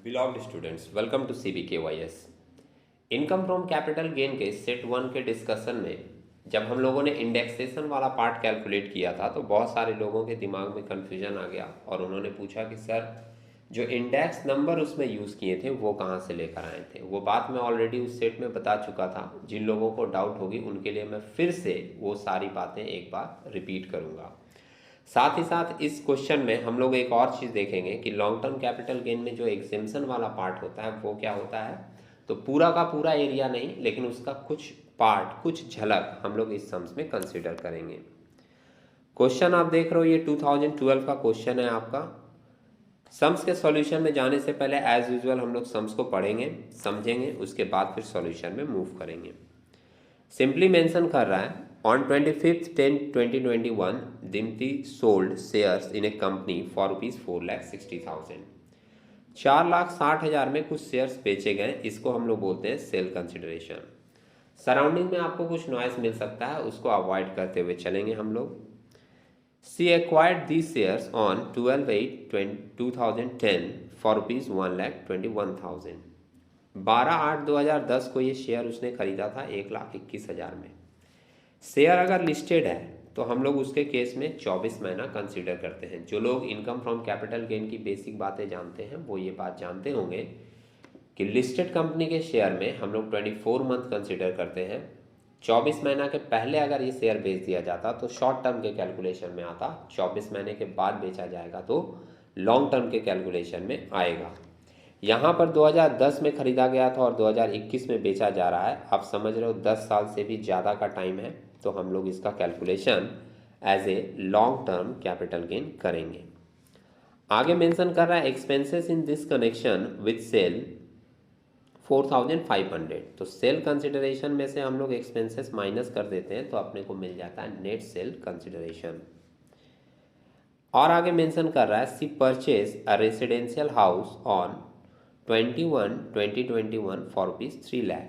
Beloved students, welcome to CBKYS. Income from capital gain के set one के discussion में जब हम लोगों ने इंडेक्सेशन वाला पार्ट कैलकुलेट किया था तो बहुत सारे लोगों के दिमाग में कन्फ्यूजन आ गया और उन्होंने पूछा कि सर जो इंडेक्स नंबर उसमें यूज़ किए थे वो कहाँ से लेकर आए थे। वो बात मैं ऑलरेडी उस सेट में बता चुका था। जिन लोगों को डाउट होगी उनके लिए मैं फिर से वो सारी बातें एक बार रिपीट करूँगा। साथ ही साथ इस क्वेश्चन में हम लोग एक और चीज़ देखेंगे कि लॉन्ग टर्म कैपिटल गेन में जो एग्जेम्पशन वाला पार्ट होता है वो क्या होता है। तो पूरा का पूरा एरिया नहीं, लेकिन उसका कुछ पार्ट, कुछ झलक हम लोग इस सम्स में कंसिडर करेंगे। क्वेश्चन आप देख रहे हो, ये 2012 का क्वेश्चन है आपका। सम्स के सॉल्यूशन में जाने से पहले एज यूजुअल हम लोग सम्स को पढ़ेंगे, समझेंगे, उसके बाद फिर सॉल्यूशन में मूव करेंगे। सिंपली मेंशन कर रहा है ऑन 25/10/2021 दिम्ति sold shares in a company for ₹4,60,000। 4,60,000 में कुछ शेयर्स बेचे गए, इसको हम लोग बोलते हैं सेल कंसिडरेशन। सराउंडिंग में आपको कुछ नॉइस मिल सकता है, उसको अवॉइड करते हुए चलेंगे हम लोग। C acquired these shares on 12/8/2010 for ₹1,21,000। 12/8/2010 को ये शेयर उसने खरीदा था 1,21,000 में। शेयर अगर लिस्टेड है तो हम लोग उसके केस में 24 महीना कंसीडर करते हैं। जो लोग इनकम फ्रॉम कैपिटल गेन की बेसिक बातें जानते हैं वो ये बात जानते होंगे कि लिस्टेड कंपनी के शेयर में हम लोग 24 मंथ कंसीडर करते हैं। 24 महीना के पहले अगर ये शेयर बेच दिया जाता तो शॉर्ट टर्म के कैलकुलेशन में आता, 24 महीने के बाद बेचा जाएगा तो लॉन्ग टर्म के कैलकुलेशन में आएगा। यहाँ पर 2010 में खरीदा गया था और 2021 में बेचा जा रहा है। आप समझ रहे हो 10 साल से भी ज़्यादा का टाइम है, तो हम लोग इसका calculation as a long term capital gain करेंगे। आगे मेंशन कर रहा है expenses in this connection with sale 4,500। तो सेल कंसिडरेशन में से हम लोग एक्सपेंसेस माइनस कर देते हैं तो अपने को मिल जाता है नेट सेल कंसिडरेशन। और आगे मेंशन कर रहा है C purchase a residential house on 21/2021 for ₹3 lakh.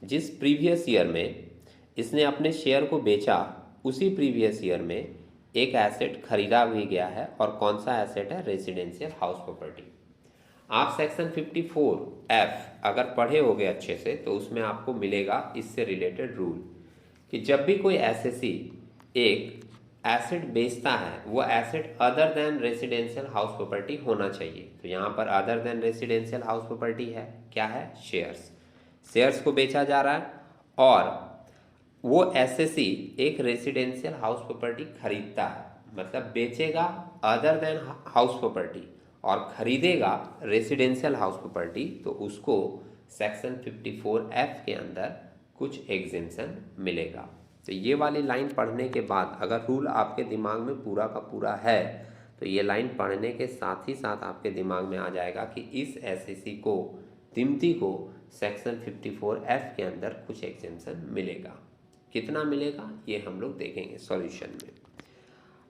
जिस प्रीवियस ईयर में इसने अपने शेयर को बेचा, उसी प्रीवियस ईयर में एक एसेट खरीदा भी गया है। और कौन सा एसेट है? Residential house property. आप सेक्शन 54F अगर पढ़े होगे अच्छे से तो उसमें आपको मिलेगा इससे रिलेटेड रूल कि जब भी कोई एसएससी एक एसेट बेचता है वो asset other than residential house property होना चाहिए। तो यहाँ पर other than residential house property है, क्या है? शेयर्स को बेचा जा रहा है और वो एसएससी एक रेसिडेंशियल हाउस प्रॉपर्टी खरीदता है, मतलब बेचेगा अदर देन हाउस प्रॉपर्टी और खरीदेगा रेसिडेंशियल हाउस प्रॉपर्टी, तो उसको सेक्शन 54F के अंदर कुछ एग्जेम्पशन मिलेगा। तो ये वाली लाइन पढ़ने के बाद अगर रूल आपके दिमाग में पूरा का पूरा है तो ये लाइन पढ़ने के साथ ही साथ आपके दिमाग में आ जाएगा कि इस एसएससी को, दिम्ति को सेक्शन 54F के अंदर कुछ एग्जेम्पशन मिलेगा। कितना मिलेगा ये हम लोग देखेंगे सॉल्यूशन में।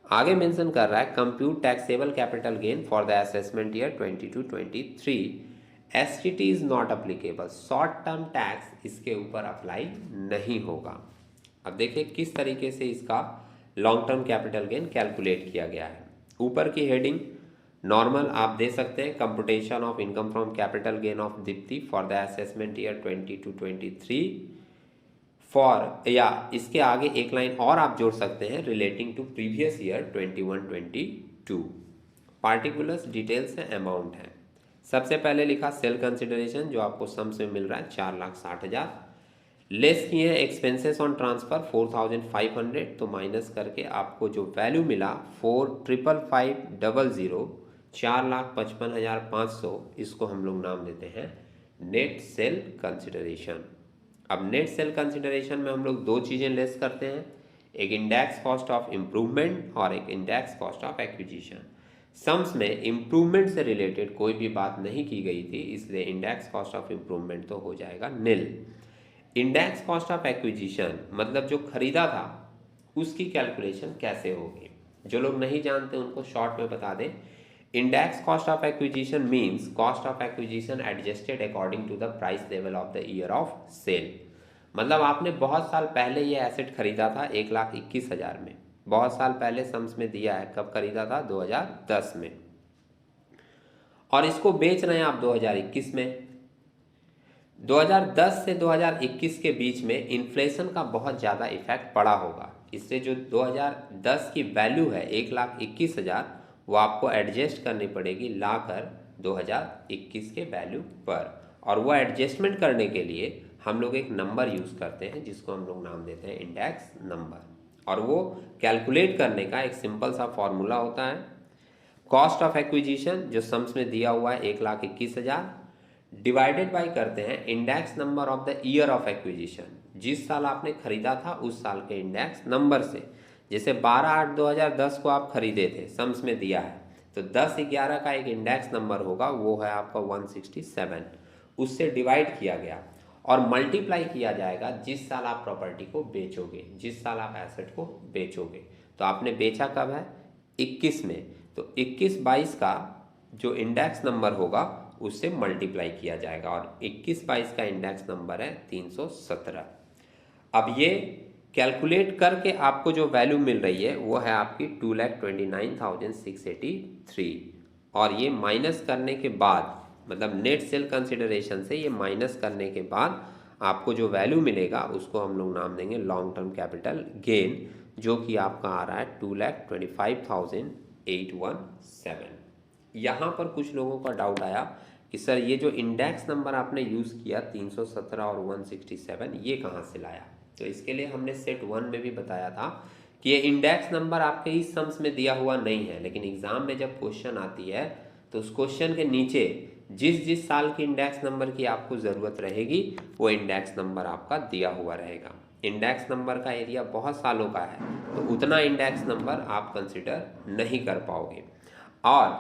आगे मेंशन कर रहा है compute taxable capital gain for the assessment year 22-23 STT is not applicable. Short term tax इसके ऊपर अप्लाई नहीं होगा। अब देखिए किस तरीके से इसका long term capital gain calculate किया गया है। ऊपर की हेडिंग नॉर्मल आप दे सकते हैं, computation of income from capital gain of Deepti for the assessment year 22-23 for, या इसके आगे एक लाइन और आप जोड़ सकते हैं relating to previous year 21-22। Particulars details है, अमाउंट है। सबसे पहले लिखा सेल कंसिडरेशन जो आपको सम से मिल रहा है 4,60,000। लेस किए हैं एक्सपेंसेस ऑन ट्रांसफर 4,500, तो माइनस करके आपको जो वैल्यू मिला 4,55,500 4,55,500, इसको हम लोग नाम देते हैं नेट सेल कंसिडरेशन। अब नेट सेल कंसिडरेशन में हम लोग दो चीज़ें लेस करते हैं, एक इंडेक्स कॉस्ट ऑफ इम्प्रूवमेंट और एक index cost of acquisition. Sums में इम्प्रूवमेंट से रिलेटेड कोई भी बात नहीं की गई थी, इसलिए इंडेक्स कॉस्ट ऑफ इम्प्रूवमेंट तो हो जाएगा नील। इंडेक्स कॉस्ट ऑफ एक्विजिशन मतलब जो खरीदा था उसकी कैलकुलेशन कैसे होगी, जो लोग नहीं जानते उनको शॉर्ट में बता दें। Index cost of acquisition means cost of acquisition adjusted according to the price level of the year of sale. मतलब आपने बहुत साल पहले ये एसेट खरीदा था 1,21,000 में, बहुत साल पहले सम्स में दिया है, कब खरीदा था? 2010 में। और इसको बेच रहे हैं आप 2021 में। 2010 से 2021 के बीच में इन्फ्लेशन का बहुत ज़्यादा इफेक्ट पड़ा होगा, इससे जो 2010 की वैल्यू है 1,21,000 वो आपको एडजस्ट करनी पड़ेगी लाकर 2021 के वैल्यू पर। और वो एडजस्टमेंट करने के लिए हम लोग एक नंबर यूज़ करते हैं जिसको हम लोग नाम देते हैं इंडेक्स नंबर, और वो कैलकुलेट करने का एक सिंपल सा फॉर्मूला होता है। कॉस्ट ऑफ एक्विजिशन जो सम्स में दिया हुआ है 1,21,000 डिवाइडेड बाई करते हैं index number of the year of acquisition, जिस साल आपने खरीदा था उस साल के इंडेक्स नंबर से। जैसे 12/8/2010 को आप खरीदे थे, सम्स में दिया है, तो 10/11 का एक इंडेक्स नंबर होगा, वो है आपका 167, उससे डिवाइड किया गया और मल्टीप्लाई किया जाएगा जिस साल आप प्रॉपर्टी को बेचोगे, जिस साल आप एसेट को बेचोगे। तो आपने बेचा कब है? 21 में, तो 21/22 का जो इंडेक्स नंबर होगा उससे मल्टीप्लाई किया जाएगा, और 21/22 का इंडेक्स नंबर है 317। अब ये कैलकुलेट करके आपको जो वैल्यू मिल रही है वो है आपकी 2,29,683, और ये माइनस करने के बाद, मतलब नेट सेल कंसिडरेशन से ये माइनस करने के बाद आपको जो वैल्यू मिलेगा उसको हम लोग नाम देंगे लॉन्ग टर्म कैपिटल गेन, जो कि आपका आ रहा है 2,25,817। यहाँ पर कुछ लोगों का डाउट आया कि सर ये जो इंडेक्स नंबर आपने यूज़ किया 317 और 167 ये कहाँ से लाया? तो इसके लिए हमने सेट 1 में भी बताया था कि ये इंडेक्स नंबर आपके इस सम्स में दिया हुआ नहीं है, लेकिन एग्जाम में जब क्वेश्चन आती है तो उस क्वेश्चन के नीचे जिस साल की इंडेक्स नंबर की आपको ज़रूरत रहेगी वो इंडेक्स नंबर आपका दिया हुआ रहेगा। इंडेक्स नंबर का एरिया बहुत सालों का है तो उतना इंडेक्स नंबर आप कंसिडर नहीं कर पाओगे। और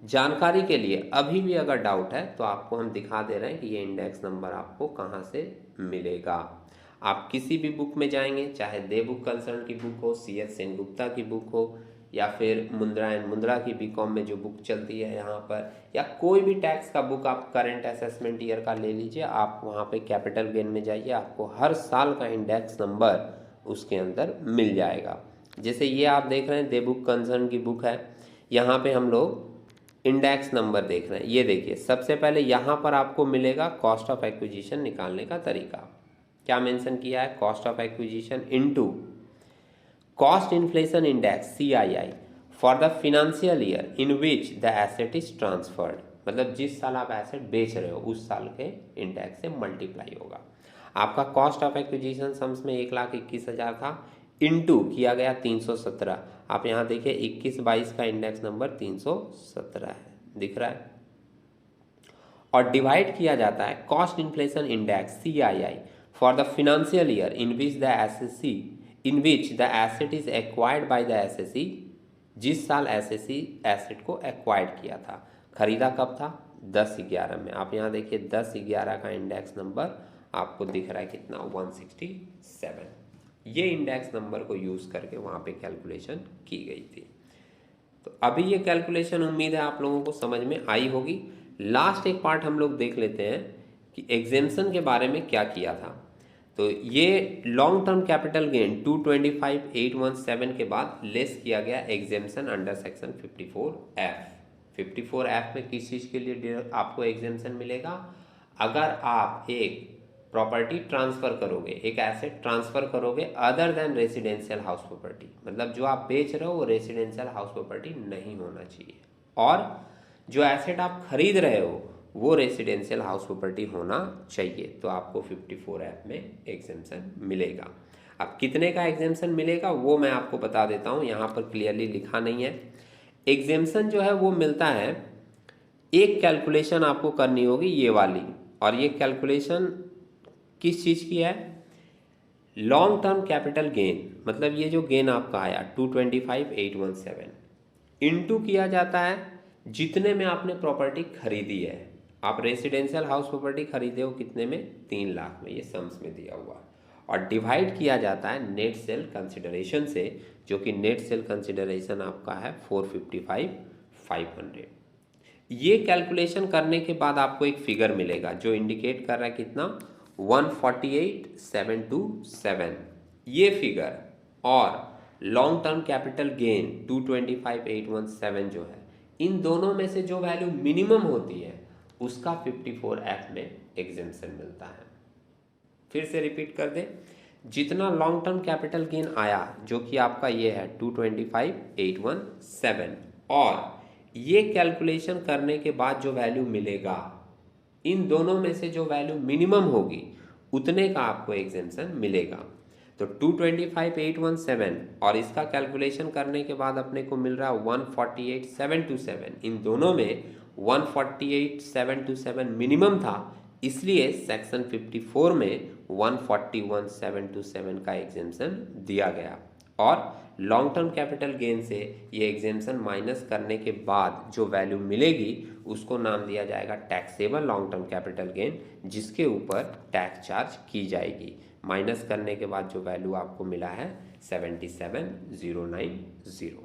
जानकारी के लिए अभी भी अगर डाउट है तो आपको हम दिखा दे रहे हैं कि ये इंडेक्स नंबर आपको कहाँ से मिलेगा। आप किसी भी बुक में जाएंगे, चाहे दे बुक कंसर्न की बुक हो, CS सेनगुप्ता की बुक हो, या फिर मुंद्रा एंड मुंद्रा की BCom में जो बुक चलती है यहाँ पर, या कोई भी टैक्स का बुक आप करंट असेसमेंट ईयर का ले लीजिए, आप वहाँ पे कैपिटल गेन में जाइए, आपको हर साल का इंडेक्स नंबर उसके अंदर मिल जाएगा। जैसे ये आप देख रहे हैं दे बुक कंसर्न की बुक है, यहाँ पे हम लोग इंडेक्स नंबर देख रहे हैं। ये देखिए सबसे पहले यहाँ पर आपको मिलेगा कॉस्ट ऑफ एक्विजिशन निकालने का तरीका। क्या मेंशन किया है? Cost of acquisition into cost inflation index CII for the financial year in which the asset is transferred, मतलब जिस साल आप एसेट बेच रहे हो उस साल के इंडेक्स से मल्टीप्लाई होगा। आपका कॉस्ट ऑफ एक्विजिशन सम्स में 1,21,000 था, इनटू किया गया 317। आप यहाँ देखिए 21/22 का इंडेक्स नंबर 317 है, दिख रहा है, और डिवाइड किया जाता है cost inflation index CII for the financial year in which the asset is acquired by the assessee, जिस साल एसएससी एसेट को एक्वायर्ड किया था। खरीदा कब था? 10/11 में। आप यहाँ देखिए 10/11 का इंडेक्स नंबर आपको दिख रहा है कितना? 167। ये इंडेक्स नंबर को यूज़ करके वहाँ पे कैलकुलेशन की गई थी। तो अभी ये कैलकुलेशन उम्मीद है आप लोगों को समझ में आई होगी। लास्ट एक पार्ट हम लोग देख लेते हैं कि एग्जेम्पशन के बारे में क्या किया था। तो ये लॉन्ग टर्म कैपिटल गेन 225,817 के बाद लेस किया गया exemption under section 54F। 54F में किस चीज़ के लिए आपको एग्जेम्पशन मिलेगा? अगर आप एक प्रॉपर्टी ट्रांसफ़र करोगे, एक एसेट ट्रांसफ़र करोगे other than residential house property, मतलब जो आप बेच रहे हो वो रेसिडेंशियल हाउस प्रॉपर्टी नहीं होना चाहिए, और जो एसेट आप खरीद रहे हो वो रेसिडेंशियल हाउस प्रॉपर्टी होना चाहिए, तो आपको 54F में एग्जेम्पशन मिलेगा। अब कितने का एग्जेम्पशन मिलेगा वो मैं आपको बता देता हूँ, यहाँ पर क्लियरली लिखा नहीं है। एग्जेम्पशन जो है वो मिलता है, एक कैलकुलेशन आपको करनी होगी ये वाली, और ये कैलकुलेशन किस चीज़ की है? लॉन्ग टर्म कैपिटल गेन, मतलब ये जो गेन आपका आया 225,817 इनटू किया जाता है जितने में आपने प्रॉपर्टी खरीदी है। आप रेसिडेंशियल हाउस प्रॉपर्टी खरीदे हो कितने में? 3 लाख में, ये सम्स में दिया हुआ, और डिवाइड किया जाता है नेट सेल कंसिडरेशन से, जो कि नेट सेल कंसिडरेशन आपका है 455,500। ये कैलकुलेशन करने के बाद आपको एक फिगर मिलेगा जो इंडिकेट कर रहा है कितना? 148,727। ये फिगर और लॉन्ग टर्म कैपिटल गेन 225,817 जो है, इन दोनों में से जो वैल्यू मिनिमम होती है उसका 54F में एग्जेम्पशन मिलता है। फिर से रिपीट कर दे, जितना लॉन्ग टर्म कैपिटल गेन आया जो कि आपका ये है 225,817, और ये कैलकुलेशन करने के बाद जो वैल्यू मिलेगा, इन दोनों में से जो वैल्यू मिनिमम होगी उतने का आपको एग्जेम्पशन मिलेगा। तो 225,817 और इसका कैलकुलेशन करने के बाद अपने को मिल रहा है 148,727। इन दोनों में 148,727 मिनिमम था, इसलिए सेक्शन 54 में 141,727 का एग्जेम्पशन दिया गया। और लॉन्ग टर्म कैपिटल गेन से ये एग्जेम्पशन माइनस करने के बाद जो वैल्यू मिलेगी उसको नाम दिया जाएगा taxable long term capital gain, जिसके ऊपर टैक्स चार्ज की जाएगी। माइनस करने के बाद जो वैल्यू आपको मिला है 77,090।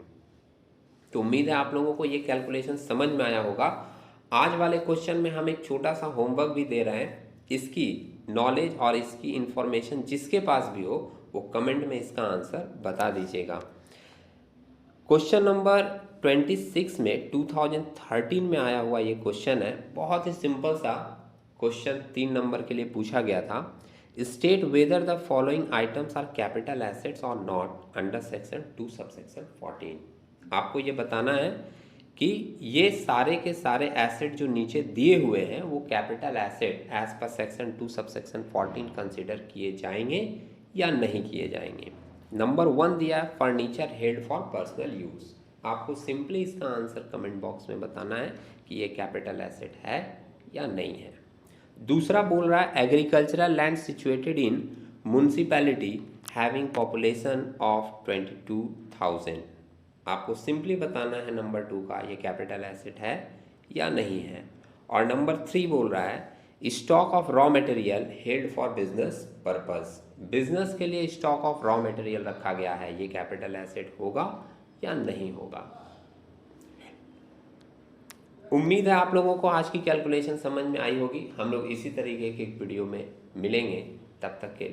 तो उम्मीद है आप लोगों को ये कैलकुलेशन समझ में आया होगा। आज वाले क्वेश्चन में हम एक छोटा सा होमवर्क भी दे रहे हैं। इसकी नॉलेज और इसकी इंफॉर्मेशन जिसके पास भी हो वो कमेंट में इसका आंसर बता दीजिएगा। क्वेश्चन नंबर 26 में 2013 में आया हुआ ये क्वेश्चन है। बहुत ही सिंपल सा क्वेश्चन 3 नंबर के लिए पूछा गया था। State whether the following items are capital assets और नॉट अंडर सेक्शन 2 सबसेक्शन 14। आपको ये बताना है कि ये सारे के सारे एसेट जो नीचे दिए हुए हैं वो capital asset as per section 2 subsection 14 consider किए जाएंगे या नहीं किए जाएंगे। नंबर 1 दिया है furniture held for personal use. आपको सिंपली इसका आंसर कमेंट बॉक्स में बताना है कि ये कैपिटल एसेट है या नहीं है। दूसरा बोल रहा है agricultural land situated in municipality having population of 22,000। आपको सिंपली बताना है नंबर 2 का ये कैपिटल एसेट है या नहीं है। और नंबर 3 बोल रहा है stock of raw material held for business purpose. Business के लिए स्टॉक ऑफ रॉ मटेरियल रखा गया है, ये कैपिटल एसेट होगा या नहीं होगा। उम्मीद है आप लोगों को आज की कैलकुलेशन समझ में आई होगी। हम लोग इसी तरीके के एक वीडियो में मिलेंगे, तब तक के